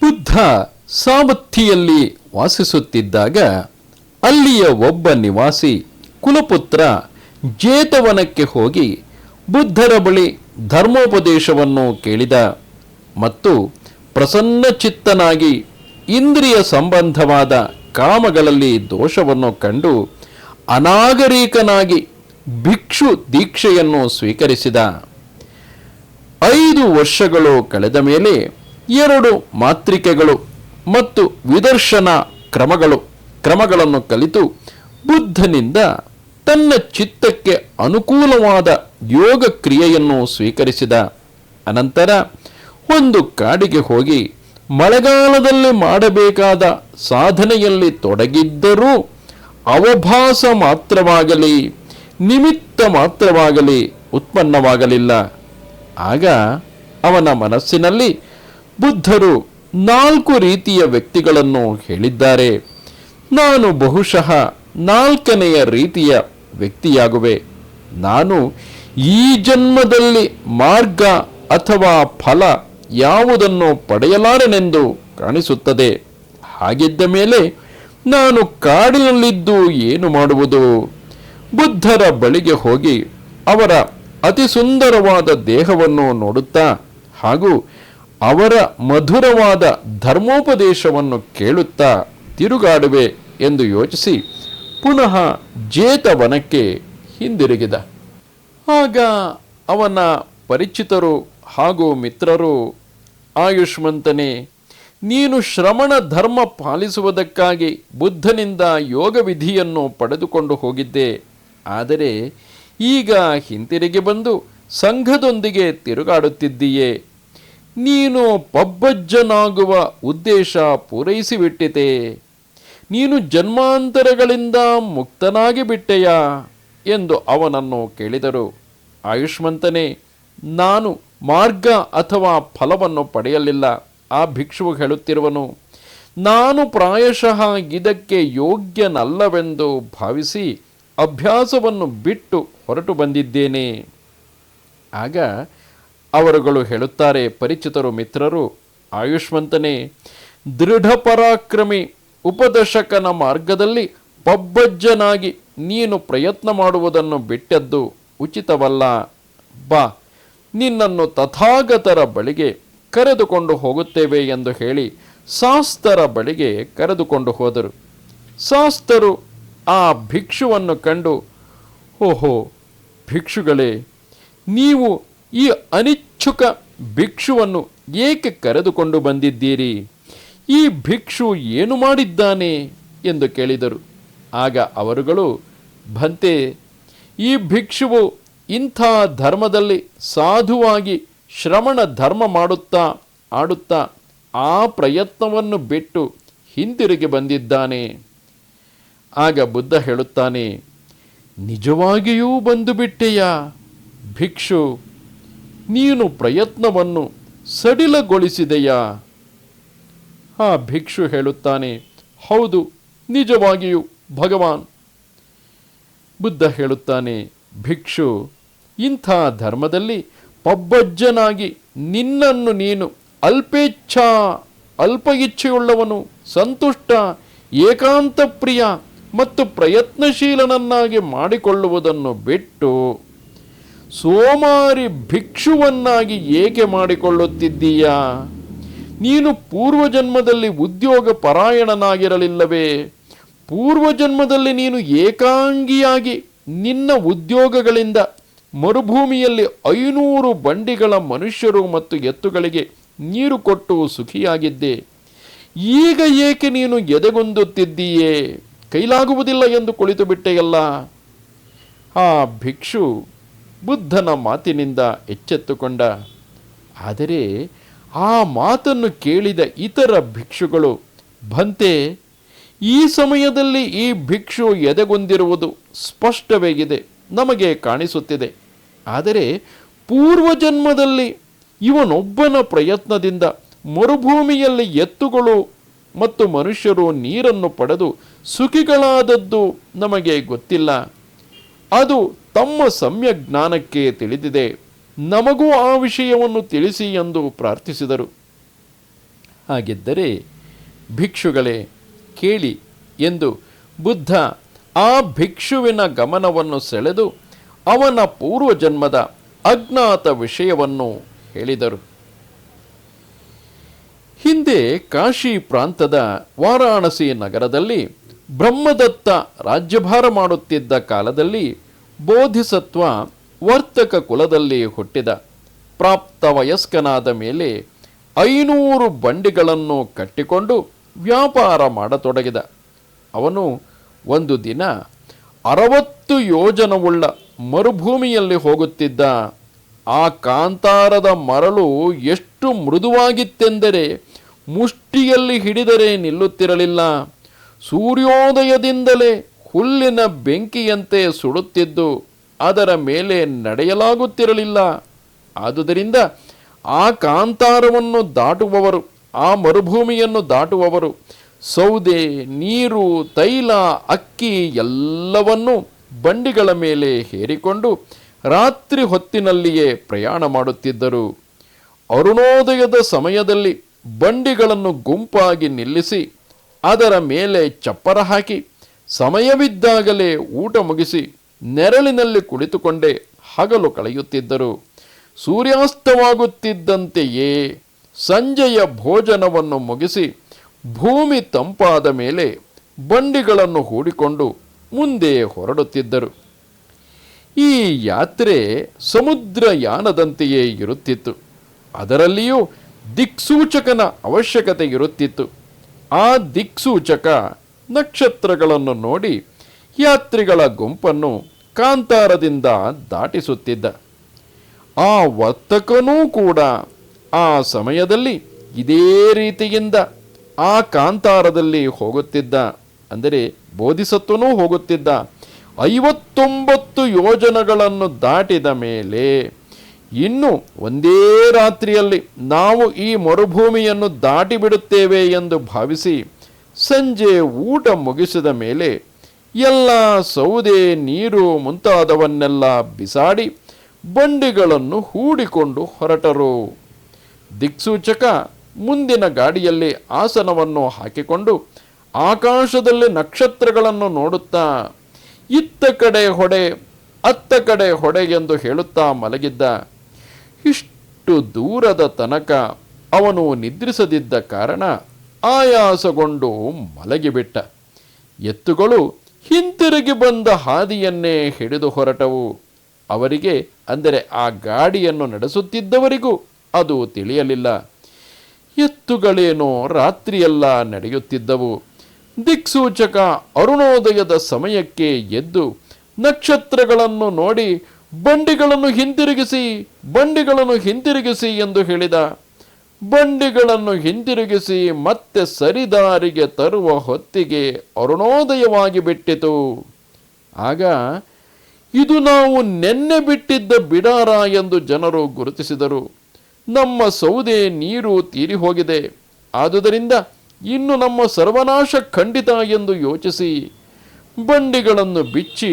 ಬುದ್ಧ ಸಾವತ್ತಿಯಲ್ಲಿ ವಾಸಿಸುತ್ತಿದ್ದಾಗ ಅಲ್ಲಿಯ ಒಬ್ಬ ನಿವಾಸಿ ಕುಲಪುತ್ರ ಜೇತವನಕ್ಕೆ ಹೋಗಿ ಬುದ್ಧರ ಬಳಿ ಧರ್ಮೋಪದೇಶವನ್ನು ಕೇಳಿದ ಮತ್ತು ಪ್ರಸನ್ನಚಿತ್ತನಾಗಿ ಇಂದ್ರಿಯ ಸಂಬಂಧವಾದ ಕಾಮಗಳಲ್ಲಿ ದೋಷವನ್ನು ಕಂಡು ಅನಾಗರಿಕನಾಗಿ ಭಿಕ್ಷು ದೀಕ್ಷೆಯನ್ನು ಸ್ವೀಕರಿಸಿದ. 5 ವರ್ಷಗಳು ಕಳೆದ ಮೇಲೆ 2 ಮಾತ್ರಿಕೆಗಳು ಮತ್ತು ವಿದರ್ಶನ ಕ್ರಮಗಳನ್ನು ಕಲಿತು ಬುದ್ಧನಿಂದ ತನ್ನ ಚಿತ್ತಕ್ಕೆ ಅನುಕೂಲವಾದ ಯೋಗ ಕ್ರಿಯೆಯನ್ನು ಸ್ವೀಕರಿಸಿದ. ಅನಂತರ ಒಂದು ಕಾಡಿಗೆ ಹೋಗಿ ಮಳೆಗಾಲದಲ್ಲಿ ಮಾಡಬೇಕಾದ ಸಾಧನೆಯಲ್ಲಿ ತೊಡಗಿದ್ದರೂ ಅವಭಾಸ ಮಾತ್ರವಾಗಲಿ ನಿಮಿತ್ತ ಮಾತ್ರವಾಗಲಿ ಉತ್ಪನ್ನವಾಗಲಿಲ್ಲ. ಆಗ ಅವನ ಮನಸ್ಸಿನಲ್ಲಿ ಬುದ್ಧರು 4 ರೀತಿಯ ವ್ಯಕ್ತಿಗಳನ್ನು ಹೇಳಿದ್ದಾರೆ. ನಾನು ಬಹುಶಃ 4ನೆಯ ರೀತಿಯ ವ್ಯಕ್ತಿಯಾಗುವೆ. ನಾನು ಈ ಜನ್ಮದಲ್ಲಿ ಮಾರ್ಗ ಅಥವಾ ಫಲ ಯಾವುದನ್ನು ಪಡೆಯಲಾರೆನೆಂದು ಕಾಣಿಸುತ್ತದೆ. ಹಾಗಿದ್ದ ಮೇಲೆ ನಾನು ಕಾಡಿನಲ್ಲಿದ್ದು ಏನು ಮಾಡುವುದು? ಬುದ್ಧರ ಬಳಿಗೆ ಹೋಗಿ ಅವರ ಅತಿ ಸುಂದರವಾದ ದೇಹವನ್ನು ನೋಡುತ್ತಾ ಹಾಗೂ ಅವರ ಮಧುರವಾದ ಧರ್ಮೋಪದೇಶವನ್ನು ಕೇಳುತ್ತಾ ತಿರುಗಾಡುವೆ ಎಂದು ಯೋಚಿಸಿ ಪುನಃ ಜೇತವನಕ್ಕೆ ಹಿಂದಿರುಗಿದ. ಆಗ ಅವನ ಪರಿಚಿತರು ಹಾಗೂ ಮಿತ್ರರು, ಆಯುಷ್ಮಂತನೇ, ನೀನು ಶ್ರಮಣ ಧರ್ಮ ಪಾಲಿಸುವುದಕ್ಕಾಗಿ ಬುದ್ಧನಿಂದ ಯೋಗ ವಿಧಿಯನ್ನು ಪಡೆದುಕೊಂಡು ಹೋಗಿದ್ದೆ. ಆದರೆ ಈಗ ಹಿಂತಿರುಗಿ ಬಂದು ಸಂಘದೊಂದಿಗೆ ತಿರುಗಾಡುತ್ತಿದ್ದೀಯೇ. ನೀನು ಪಬ್ಬಜ್ಜನಾಗುವ ಉದ್ದೇಶ ಪೂರೈಸಿಬಿಟ್ಟಿತೆ. ನೀನು ಜನ್ಮಾಂತರಗಳಿಂದ ಮುಕ್ತನಾಗಿ ಬಿಟ್ಟೆಯಾ ಎಂದು ಅವನನ್ನು ಕೇಳಿದರು. ಆಯುಷ್ಮಂತನೇ, ನಾನು ಮಾರ್ಗ ಅಥವಾ ಫಲವನ್ನು ಪಡೆಯಲಿಲ್ಲ. ಆ ಭಿಕ್ಷುವು ಹೇಳುತ್ತಿರುವನು, ನಾನು ಪ್ರಾಯಶಃ ಇದಕ್ಕೆ ಯೋಗ್ಯನಲ್ಲವೆಂದು ಭಾವಿಸಿ ಅಭ್ಯಾಸವನ್ನು ಬಿಟ್ಟು ಹೊರಟು ಬಂದಿದ್ದೇನೆ. ಆಗ ಅವರುಗಳು ಹೇಳುತ್ತಾರೆ, ಪರಿಚಿತರು ಮಿತ್ರರು, ಆಯುಷ್ಮಂತನೇ, ದೃಢ ಪರಾಕ್ರಮಿ ಉಪದಶಕನ ಮಾರ್ಗದಲ್ಲಿ ಪಬ್ಬಜ್ಜನಾಗಿ ನೀನು ಪ್ರಯತ್ನ ಮಾಡುವುದನ್ನು ಬಿಟ್ಟದ್ದು ಉಚಿತವಲ್ಲ. ಬಾ, ನಿನ್ನನ್ನು ತಥಾಗತರ ಬಳಿಗೆ ಕರೆದುಕೊಂಡು ಹೋಗುತ್ತೇವೆ ಎಂದು ಹೇಳಿ ಶಾಸ್ತರ ಬಳಿಗೆ ಕರೆದುಕೊಂಡು ಹೋದರು. ಶಾಸ್ತರು ಆ ಭಿಕ್ಷುವನ್ನು ಕಂಡು, ಓಹೋ ಭಿಕ್ಷುಗಳೇ, ನೀವು ಈ ಅನಿಚ್ಛುಕ ಭಿಕ್ಷುವನ್ನು ಏಕೆ ಕರೆದುಕೊಂಡು ಬಂದಿದ್ದೀರಿ? ಈ ಭಿಕ್ಷು ಏನು ಮಾಡಿದ್ದಾನೆ ಎಂದು ಕೇಳಿದರು. ಆಗ ಅವರುಗಳು, ಭಂತೆ, ಈ ಭಿಕ್ಷುವು ಇಂಥ ಧರ್ಮದಲ್ಲಿ ಸಾಧುವಾಗಿ ಶ್ರಮಣ ಧರ್ಮ ಆಡುತ್ತಾ ಆ ಪ್ರಯತ್ನವನ್ನು ಬಿಟ್ಟು ಹಿಂತಿರುಗಿ ಬಂದಿದ್ದಾನೆ. ಆಗ ಬುದ್ಧ ಹೇಳುತ್ತಾನೆ, ನಿಜವಾಗಿಯೂ ಬಂದು ಬಿಟ್ಟೆಯಾ ಭಿಕ್ಷು? ನೀನು ಪ್ರಯತ್ನವನ್ನು ಸಡಿಲಗೊಳಿಸಿದೆಯಾ? ಆ ಭಿಕ್ಷು ಹೇಳುತ್ತಾನೆ, ಹೌದು, ನಿಜವಾಗಿಯೂ ಭಗವಾನ್. ಬುದ್ಧ ಹೇಳುತ್ತಾನೆ, ಭಿಕ್ಷು, ಇಂಥ ಧರ್ಮದಲ್ಲಿ ಪಬ್ಬಜ್ಜನಾಗಿ ನಿನ್ನನ್ನು ನೀನು ಅಲ್ಪ ಇಚ್ಛೆಯುಳ್ಳವನು, ಸಂತುಷ್ಟ, ಏಕಾಂತ ಪ್ರಿಯ ಮತ್ತು ಪ್ರಯತ್ನಶೀಲನನ್ನಾಗಿ ಮಾಡಿಕೊಳ್ಳುವುದನ್ನು ಬಿಟ್ಟು ಸೋಮಾರಿ ಭಿಕ್ಷುವನ್ನಾಗಿ ಏಕೆ ಮಾಡಿಕೊಳ್ಳುತ್ತಿದ್ದೀಯಾ? ನೀನು ಪೂರ್ವಜನ್ಮದಲ್ಲಿ ಉದ್ಯೋಗ ಪರಾಯಣನಾಗಿರಲಿಲ್ಲವೇ? ಪೂರ್ವಜನ್ಮದಲ್ಲಿ ನೀನು ಏಕಾಂಗಿಯಾಗಿ ನಿನ್ನ ಉದ್ಯೋಗಗಳಿಂದ ಮರುಭೂಮಿಯಲ್ಲಿ 500 ಬಂಡಿಗಳ ಮನುಷ್ಯರು ಮತ್ತು ಎತ್ತುಗಳಿಗೆ ನೀರು ಕೊಟ್ಟು ಸುಖಿಯಾಗಿದ್ದೆ. ಈಗ ಏಕೆ ನೀನು ಎದೆಗುಂದುತ್ತಿದ್ದೀಯೇ? ಕೈಲಾಗುವುದಿಲ್ಲ ಎಂದು ಕುಳಿತು ಬಿಟ್ಟೆಯಲ್ಲ. ಆ ಭಿಕ್ಷು ಬುದ್ಧನ ಮಾತಿನಿಂದ ಎಚ್ಚೆತ್ತುಕೊಂಡ. ಆದರೆ ಆ ಮಾತನ್ನು ಕೇಳಿದ ಇತರ ಭಿಕ್ಷುಗಳು, ಭಂತೆ, ಈ ಸಮಯದಲ್ಲಿ ಈ ಭಿಕ್ಷು ಎದೆಗುಂದಿರುವುದು ಸ್ಪಷ್ಟವಾಗಿದೆ, ನಮಗೆ ಕಾಣಿಸುತ್ತಿದೆ. ಆದರೆ ಪೂರ್ವಜನ್ಮದಲ್ಲಿ ಇವನೊಬ್ಬನ ಪ್ರಯತ್ನದಿಂದ ಮರುಭೂಮಿಯಲ್ಲಿ ಎತ್ತುಗಳು ಮತ್ತು ಮನುಷ್ಯರು ನೀರನ್ನು ಪಡೆದು ಸುಖಿಗಳಾದದ್ದು ನಮಗೆ ಗೊತ್ತಿಲ್ಲ. ಅದು ತಮ್ಮ ಸಮ್ಯಕ್ ಜ್ಞಾನಕ್ಕೆ ತಿಳಿದಿದೆ. ನಮಗೂ ಆ ವಿಷಯವನ್ನು ತಿಳಿಸಿ ಎಂದು ಪ್ರಾರ್ಥಿಸಿದರು. ಹಾಗಿದ್ದರೆ ಭಿಕ್ಷುಗಳೇ ಕೇಳಿ ಎಂದು ಬುದ್ಧ ಆ ಭಿಕ್ಷುವಿನ ಗಮನವನ್ನು ಸೆಳೆದು ಅವನ ಪೂರ್ವಜನ್ಮದ ಅಜ್ಞಾತ ವಿಷಯವನ್ನು ಹೇಳಿದರು. ಹಿಂದೆ ಕಾಶಿ ಪ್ರಾಂತದ ವಾರಾಣಸಿ ನಗರದಲ್ಲಿ ಬ್ರಹ್ಮದತ್ತ ರಾಜ್ಯಭಾರ ಮಾಡುತ್ತಿದ್ದ ಕಾಲದಲ್ಲಿ ಬೋಧಿಸತ್ವ ವರ್ತಕ ಕುಲದಲ್ಲಿ ಹುಟ್ಟಿದ. ಪ್ರಾಪ್ತ ವಯಸ್ಕನಾದ ಮೇಲೆ 500 ಬಂಡಿಗಳನ್ನು ಕಟ್ಟಿಕೊಂಡು ವ್ಯಾಪಾರ ಮಾಡತೊಡಗಿದ. ಅವನು ಒಂದು ದಿನ 60 ಯೋಜನವುಳ್ಳ ಮರುಭೂಮಿಯಲ್ಲಿ ಹೋಗುತ್ತಿದ್ದ. ಆ ಕಾಂತಾರದ ಮರಳು ಎಷ್ಟು ಮೃದುವಾಗಿತ್ತೆಂದರೆ ಮುಷ್ಟಿಯಲ್ಲಿ ಹಿಡಿದರೆ ನಿಲ್ಲುತ್ತಿರಲಿಲ್ಲ. ಸೂರ್ಯೋದಯದಿಂದಲೇ ಹುಲ್ಲಿನ ಬೆಂಕಿಯಂತೆ ಸುಡುತ್ತಿದ್ದು ಅದರ ಮೇಲೆ ನಡೆಯಲಾಗುತ್ತಿರಲಿಲ್ಲ. ಆದುದರಿಂದ ಆ ಕಾಂತಾರವನ್ನು ದಾಟುವವರು, ಆ ಮರುಭೂಮಿಯನ್ನು ದಾಟುವವರು ಸೌದೆ, ನೀರು, ತೈಲ, ಅಕ್ಕಿ ಎಲ್ಲವನ್ನೂ ಬಂಡಿಗಳ ಮೇಲೆ ಹೇರಿಕೊಂಡು ರಾತ್ರಿ ಹೊತ್ತಿನಲ್ಲಿಯೇ ಪ್ರಯಾಣ ಮಾಡುತ್ತಿದ್ದರು. ಅರುಣೋದಯದ ಸಮಯದಲ್ಲಿ ಬಂಡಿಗಳನ್ನು ಗುಂಪಾಗಿ ನಿಲ್ಲಿಸಿ ಅದರ ಮೇಲೆ ಚಪ್ಪರ ಹಾಕಿ ಸಮಯವಿದ್ದಾಗಲೇ ಊಟ ಮುಗಿಸಿ ನೆರಳಿನಲ್ಲಿ ಕುಳಿತುಕೊಂಡೇ ಹಗಲು ಕಳೆಯುತ್ತಿದ್ದರು. ಸೂರ್ಯಾಸ್ತವಾಗುತ್ತಿದ್ದಂತೆಯೇ ಸಂಜೆಯ ಭೋಜನವನ್ನು ಮುಗಿಸಿ ಭೂಮಿ ತಂಪಾದ ಮೇಲೆ ಬಂಡಿಗಳನ್ನು ಹೂಡಿಕೊಂಡು ಮುಂದೆ ಹೊರಡುತ್ತಿದ್ದರು. ಈ ಯಾತ್ರೆ ಸಮುದ್ರಯಾನದಂತೆಯೇ ಇರುತ್ತಿತ್ತು. ಅದರಲ್ಲಿಯೂ ದಿಕ್ಸೂಚಕನ ಅವಶ್ಯಕತೆ ಇರುತ್ತಿತ್ತು. ಆ ದಿಕ್ಸೂಚಕ ನಕ್ಷತ್ರಗಳನ್ನು ನೋಡಿ ಯಾತ್ರಿಗಳ ಗುಂಪನ್ನು ಕಾಂತಾರದಿಂದ ದಾಟಿಸುತ್ತಿದ್ದ. ಆ ವರ್ತಕನೂ ಕೂಡ ಆ ಸಮಯದಲ್ಲಿ ಇದೇ ರೀತಿಯಿಂದ ಆ ಕಾಂತಾರದಲ್ಲಿ ಹೋಗುತ್ತಿದ್ದ. ಅಂದರೆ ಬೋಧಿಸತ್ವನೂ ಹೋಗುತ್ತಿದ್ದ. 59 ಯೋಜನಗಳನ್ನು ದಾಟಿದ ಮೇಲೆ ಇನ್ನು ಒಂದೇ ರಾತ್ರಿಯಲ್ಲಿ ನಾವು ಈ ಮರುಭೂಮಿಯನ್ನು ದಾಟಿಬಿಡುತ್ತೇವೆ ಎಂದು ಭಾವಿಸಿ ಸಂಜೆ ಊಟ ಮುಗಿಸಿದ ಮೇಲೆ ಎಲ್ಲ ಸೌದೆ, ನೀರು ಮುಂತಾದವನ್ನೆಲ್ಲ ಬಿಸಾಡಿ ಬಂಡಿಗಳನ್ನು ಹೂಡಿಕೊಂಡು ಹೊರಟರು. ದಿಕ್ಸೂಚಕ ಮುಂದಿನ ಗಾಡಿಯಲ್ಲಿ ಆಸನವನ್ನು ಹಾಕಿಕೊಂಡು ಆಕಾಶದಲ್ಲಿ ನಕ್ಷತ್ರಗಳನ್ನು ನೋಡುತ್ತಾ ಇತ್ತ ಕಡೆ ಹೊಡೆ, ಅತ್ತ ಕಡೆ ಹೊಡೆ ಎಂದು ಹೇಳುತ್ತಾ ಮಲಗಿದ್ದ. ಇಷ್ಟು ದೂರದ ತನಕ ಅವನು ನಿದ್ರಿಸದಿದ್ದ ಕಾರಣ ಆಯಾಸಗೊಂಡು ಮಲಗಿಬಿಟ್ಟ. ಎತ್ತುಗಳು ಹಿಂತಿರುಗಿ ಬಂದ ಹಾದಿಯನ್ನೇ ಹಿಡಿದು ಹೊರಟವು. ಅವರಿಗೆ, ಅಂದರೆ ಆ ಗಾಡಿಯನ್ನು ನಡೆಸುತ್ತಿದ್ದವರಿಗೂ ಅದು ತಿಳಿಯಲಿಲ್ಲ. ಎತ್ತುಗಳೇನೋ ರಾತ್ರಿಯೆಲ್ಲ ನಡೆಯುತ್ತಿದ್ದವು. ದಿಕ್ಸೂಚಕ ಅರುಣೋದಯದ ಸಮಯಕ್ಕೆ ಎದ್ದು ನಕ್ಷತ್ರಗಳನ್ನು ನೋಡಿ ಬಂಡಿಗಳನ್ನು ಹಿಂತಿರುಗಿಸಿ, ಬಂಡಿಗಳನ್ನು ಹಿಂತಿರುಗಿಸಿ ಎಂದು ಹೇಳಿದ. ಬಂಡಿಗಳನ್ನು ಹಿಂತಿರುಗಿಸಿ ಮತ್ತೆ ಸರಿದಾರಿಗೆ ತರುವ ಹೊತ್ತಿಗೆ ಅರುಣೋದಯವಾಗಿ ಬಿಟ್ಟಿತು. ಆಗ ಇದು ನಾವು ನೆನ್ನೆ ಬಿಟ್ಟಿದ್ದ ಬಿಡಾರ ಎಂದು ಜನರು ಗುರುತಿಸಿದರು. ನಮ್ಮ ಸೌದೆ, ನೀರು ತೀರಿ ಹೋಗಿದೆ. ಆದುದರಿಂದ ಇನ್ನು ನಮ್ಮ ಸರ್ವನಾಶ ಖಂಡಿತ ಎಂದು ಯೋಚಿಸಿ ಬಂಡಿಗಳನ್ನು ಬಿಚ್ಚಿ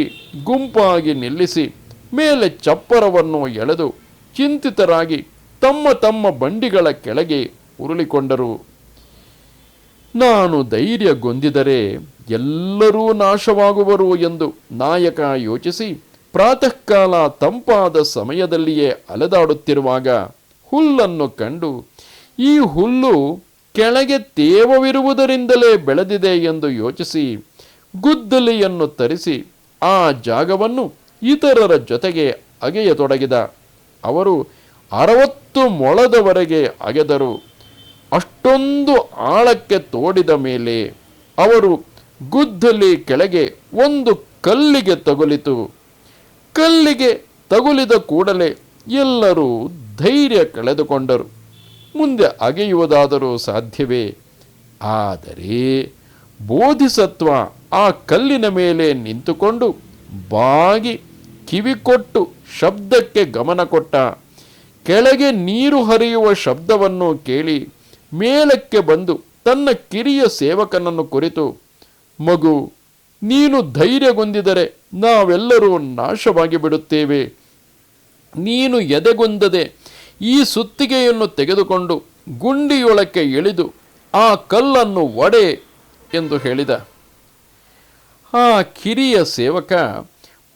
ಗುಂಪಾಗಿ ನಿಲ್ಲಿಸಿ ಮೇಲೆ ಚಪ್ಪರವನ್ನು ಎಳೆದು ಚಿಂತಿತರಾಗಿ ತಮ್ಮ ತಮ್ಮ ಬಂಡಿಗಳ ಕೆಳಗೆ ಉರುಳಿಕೊಂಡರು. ನಾನು ಧೈರ್ಯಗೊಂದಿದರೆ ಎಲ್ಲರೂ ನಾಶವಾಗುವರು ಎಂದು ನಾಯಕ ಯೋಚಿಸಿ ಪ್ರಾತಃ ಕಾಲ ತಂಪಾದ ಸಮಯದಲ್ಲಿಯೇ ಅಲೆದಾಡುತ್ತಿರುವಾಗ ಹುಲ್ಲನ್ನು ಕಂಡು ಈ ಹುಲ್ಲು ಕೆಳಗೆ ತೇವವಿರುವುದರಿಂದಲೇ ಬೆಳೆದಿದೆ ಎಂದು ಯೋಚಿಸಿ ಗುದ್ದಲಿಯನ್ನು ತರಿಸಿ ಆ ಜಾಗವನ್ನು ಇತರರ ಜೊತೆಗೆ ಅಗೆಯತೊಡಗಿದ. ಅವರು 60 ಮೊಳದವರೆಗೆ ಅಗೆದರು. ಅಷ್ಟೊಂದು ಆಳಕ್ಕೆ ತೋಡಿದ ಮೇಲೆ ಅವರು ಗುದ್ದಲಿ ಕೆಳಗೆ ಒಂದು ಕಲ್ಲಿಗೆ ತಗುಲಿತು. ಕಲ್ಲಿಗೆ ತಗುಲಿದ ಕೂಡಲೇ ಎಲ್ಲರೂ ಧೈರ್ಯ ಕಳೆದುಕೊಂಡರು. ಮುಂದೆ ಅಗೆಯುವುದಾದರೂ ಸಾಧ್ಯವೇ? ಆದರೆ ಬೋಧಿಸತ್ವ ಆ ಕಲ್ಲಿನ ಮೇಲೆ ನಿಂತುಕೊಂಡು ಬಾಗಿ ಕಿವಿಕೊಟ್ಟು ಶಬ್ದಕ್ಕೆ ಗಮನ ಕೊಟ್ಟ. ಕೆಳಗೆ ನೀರು ಹರಿಯುವ ಶಬ್ದವನ್ನು ಕೇಳಿ ಮೇಲಕ್ಕೆ ಬಂದು ತನ್ನ ಕಿರಿಯ ಸೇವಕನನ್ನು ಕುರಿತು, ಮಗು, ನೀನು ಧೈರ್ಯಗೊಂದಿದರೆ ನಾವೆಲ್ಲರೂ ನಾಶವಾಗಿ ಬಿಡುತ್ತೇವೆ. ನೀನು ಎದೆಗೊಂದದೆ ಈ ಸುತ್ತಿಗೆಯನ್ನು ತೆಗೆದುಕೊಂಡು ಗುಂಡಿಯೊಳಕ್ಕೆ ಇಳಿದು ಆ ಕಲ್ಲನ್ನು ಒಡೆ ಎಂದು ಹೇಳಿದ. ಆ ಕಿರಿಯ ಸೇವಕ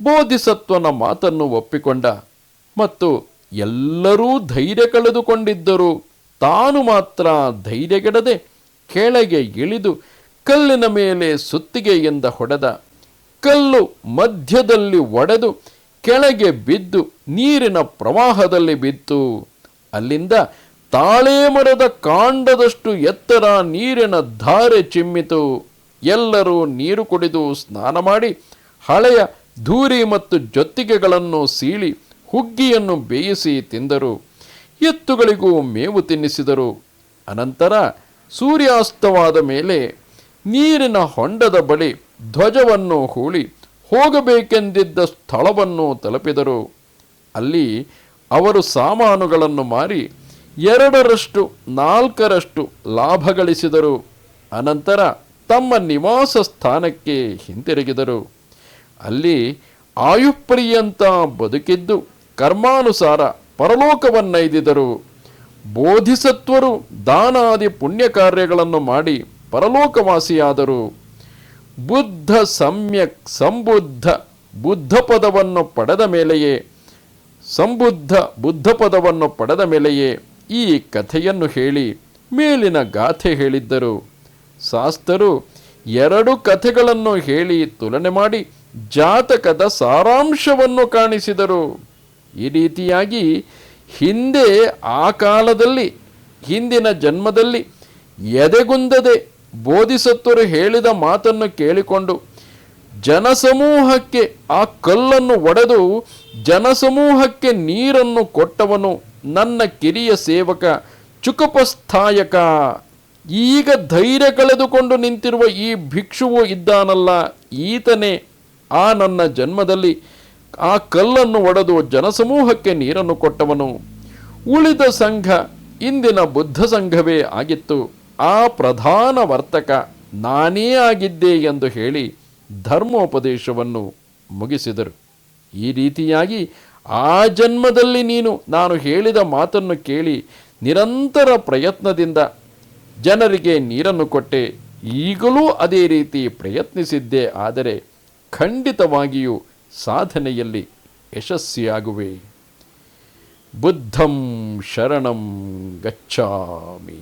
ಬೋಧಿಸತ್ವನ ಮಾತನ್ನು ಒಪ್ಪಿಕೊಂಡ ಮತ್ತು ಎಲ್ಲರೂ ಧೈರ್ಯ ಕಳೆದುಕೊಂಡಿದ್ದರು. ತಾನು ಮಾತ್ರ ಧೈರ್ಯಗೆಡದೆ ಕೆಳಗೆ ಇಳಿದು ಕಲ್ಲಿನ ಮೇಲೆ ಸುತ್ತಿಗೆಯಿಂದ ಹೊಡೆದ. ಕಲ್ಲು ಮಧ್ಯದಲ್ಲಿ ಒಡೆದು ಕೆಳಗೆ ಬಿದ್ದು ನೀರಿನ ಪ್ರವಾಹದಲ್ಲಿ ಬಿತ್ತು. ಅಲ್ಲಿಂದ ತಾಳೆ ಮರದ ಕಾಂಡದಷ್ಟು ಎತ್ತರ ನೀರಿನ ಧಾರೆ ಚಿಮ್ಮಿತು. ಎಲ್ಲರೂ ನೀರು ಕುಡಿದು ಸ್ನಾನ ಮಾಡಿ ಹಳೆಯ ಧೂರಿ ಮತ್ತು ಜೊತ್ತಿಗೆಗಳನ್ನು ಸೀಳಿ ಹುಗ್ಗಿಯನ್ನು ಬೇಯಿಸಿ ತಿಂದರು. ಎತ್ತುಗಳಿಗೂ ಮೇವು ತಿನ್ನಿಸಿದರು. ಅನಂತರ ಸೂರ್ಯಾಸ್ತವಾದ ಮೇಲೆ ನೀರಿನ ಹೊಂಡದ ಬಳಿ ಧ್ವಜವನ್ನು ಹೂಳಿ ಹೋಗಬೇಕೆಂದಿದ್ದ ಸ್ಥಳವನ್ನು ತಲುಪಿದರು. ಅಲ್ಲಿ ಅವರು ಸಾಮಾನುಗಳನ್ನು ಮಾರಿ 2/4 ಲಾಭ ಗಳಿಸಿದರು. ಅನಂತರ ತಮ್ಮ ನಿವಾಸ ಸ್ಥಾನಕ್ಕೆ ಹಿಂತಿರುಗಿದರು. ಅಲ್ಲಿ ಆಯುಪರ್ಯಂತ ಬದುಕಿದ್ದು ಕರ್ಮಾನುಸಾರ ಪರಲೋಕವನ್ನೈದಿದರು. ಬೋಧಿಸತ್ವರು ದಾನಾದಿ ಪುಣ್ಯ ಕಾರ್ಯಗಳನ್ನು ಮಾಡಿ ಪರಲೋಕವಾಸಿಯಾದರು. ಬುದ್ಧ ಸಮ್ಯಕ್ ಸಂಬುದ್ಧ ಬುದ್ಧ ಪದವನ್ನು ಪಡೆದ ಮೇಲೆಯೇ ಈ ಕಥೆಯನ್ನು ಹೇಳಿ ಮೇಲಿನ ಗಾಥೆ ಹೇಳಿದ್ದರು. ಶಾಸ್ತ್ರರು 2 ಕಥೆಗಳನ್ನು ಹೇಳಿ ತುಲನೆ ಮಾಡಿ ಜಾತಕದ ಸಾರಾಂಶವನ್ನು ಕಾಣಿಸಿದರು. ಈ ರೀತಿಯಾಗಿ ಹಿಂದೆ ಆ ಕಾಲದಲ್ಲಿ ಹಿಂದಿನ ಜನ್ಮದಲ್ಲಿ ಎದೆಗುಂದದೆ ಬೋಧಿಸತ್ವರು ಹೇಳಿದ ಮಾತನ್ನು ಕೇಳಿಕೊಂಡು ಜನಸಮೂಹಕ್ಕೆ ಆ ಕಲ್ಲನ್ನು ಒಡೆದು ಜನಸಮೂಹಕ್ಕೆ ನೀರನ್ನು ಕೊಟ್ಟವನು ನನ್ನ ಕಿರಿಯ ಸೇವಕ ಚುಕಪಸ್ಥಾಯಕ. ಈಗ ಧೈರ್ಯ ಕಳೆದುಕೊಂಡು ನಿಂತಿರುವ ಈ ಭಿಕ್ಷುವು ಇದ್ದಾನಲ್ಲ, ಈತನೇ ಆ ನನ್ನ ಜನ್ಮದಲ್ಲಿ ಆ ಕಲ್ಲನ್ನು ಒಡೆದು ಜನಸಮೂಹಕ್ಕೆ ನೀರನ್ನು ಕೊಟ್ಟವನು. ಉಳಿದ ಸಂಘ ಇಂದಿನ ಬುದ್ಧ ಸಂಘವೇ ಆಗಿತ್ತು. ಆ ಪ್ರಧಾನ ವರ್ತಕ ನಾನೇ ಆಗಿದ್ದೆ ಎಂದು ಹೇಳಿ ಧರ್ಮೋಪದೇಶವನ್ನು ಮುಗಿಸಿದರು. ಈ ರೀತಿಯಾಗಿ ಆ ಜನ್ಮದಲ್ಲಿ ನಾನು ಹೇಳಿದ ಮಾತನ್ನು ಕೇಳಿ ನಿರಂತರ ಪ್ರಯತ್ನದಿಂದ ಜನರಿಗೆ ನೀರನ್ನು ಕೊಟ್ಟೆ. ಈಗಲೂ ಅದೇ ರೀತಿ ಪ್ರಯತ್ನಿಸಿದ್ದೆ. ಆದರೆ ಖಂಡಿತವಾಗಿಯೂ ಸಾಧನೆಯಲ್ಲಿ ಯಶಸ್ವಿಯಾಗುವೆ. ಬುದ್ಧಂ ಶರಣಂ ಗಚ್ಚಾಮಿ.